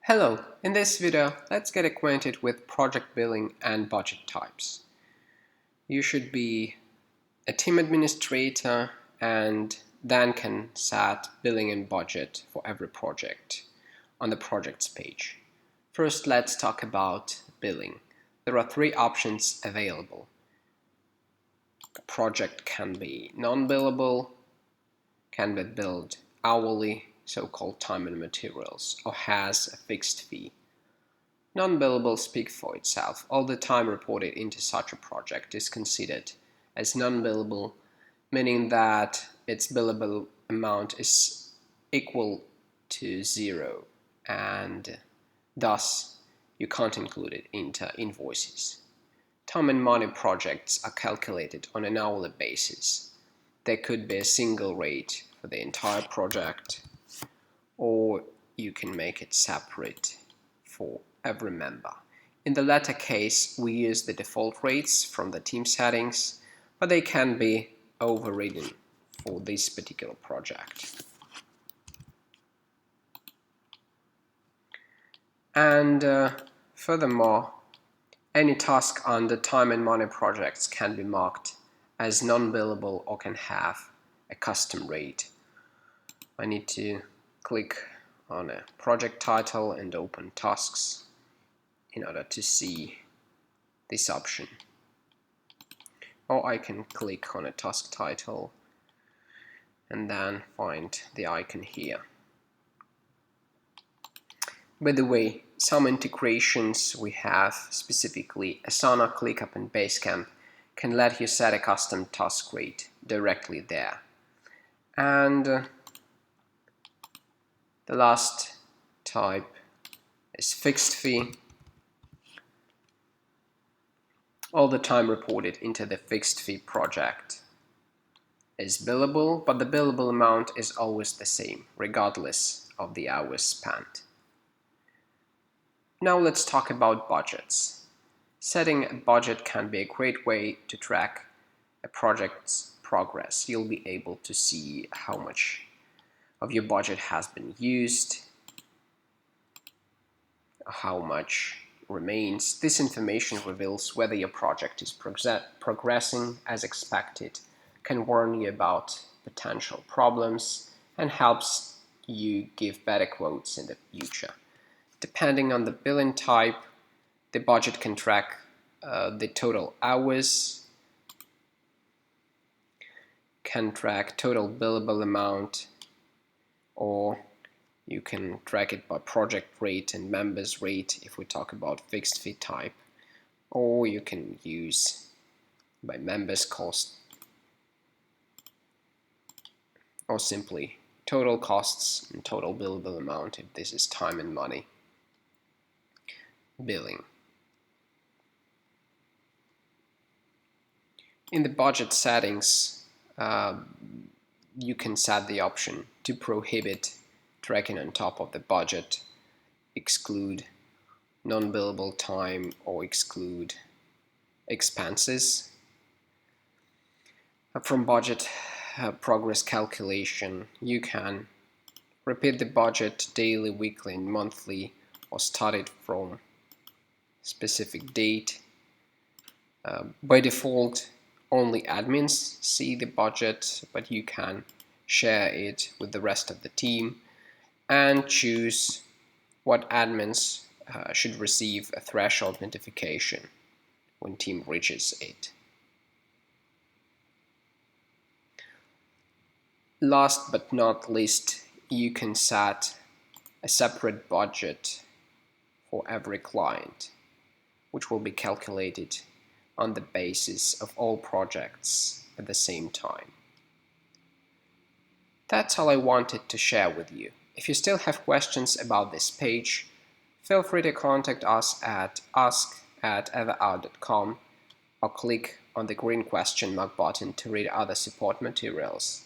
Hello, in this video, let's get acquainted with project billing and budget types. You should be a team administrator and then can set billing and budget for every project on the projects page. First, let's talk about billing. There are three options available. A project can be non-billable, can be billed hourly, so-called time and materials, or has a fixed fee. Non-billable speaks for itself. All the time reported into such a project is considered as non-billable, meaning that its billable amount is equal to zero, and thus you can't include it into invoices. Time and money projects are calculated on an hourly basis. There could be a single rate for the entire project, or you can make it separate for every member. In the latter case, we use the default rates from the team settings, but they can be overridden for this particular project. And furthermore, any task under time and money projects can be marked as non-billable or can have a custom rate. I need to click on a project title and open tasks in order to see this option. Or I can click on a task title and then find the icon here. By the way, some integrations we have, specifically Asana, ClickUp and Basecamp, can let you set a custom task rate directly there. And the last type is fixed fee. All the time reported into the fixed fee project is billable, but the billable amount is always the same, regardless of the hours spent. Now let's talk about budgets. Setting a budget can be a great way to track a project's progress. You'll be able to see how much of your budget has been used, how much remains. This information reveals whether your project is progressing as expected, can warn you about potential problems, and helps you give better quotes in the future. Depending on the billing type, the budget can track the total hours, can track total billable amount, or you can track it by project rate and members rate if we talk about fixed fee type, or you can use by members cost, or simply total costs and total billable amount if this is time and money billing. In the budget settings, you can set the option to prohibit tracking on top of the budget, exclude non-billable time, or exclude expenses. From budget progress calculation, you can repeat the budget daily, weekly, and monthly, or start it from specific date. By default, only admins see the budget, but you can share it with the rest of the team and choose what admins should receive a threshold notification when team reaches it. Last but not least, you can set a separate budget for every client, which will be calculated on the basis of all projects at the same time. That's all I wanted to share with you. If you still have questions about this page, feel free to contact us at ask@everhour.com or click on the green question mark button to read other support materials.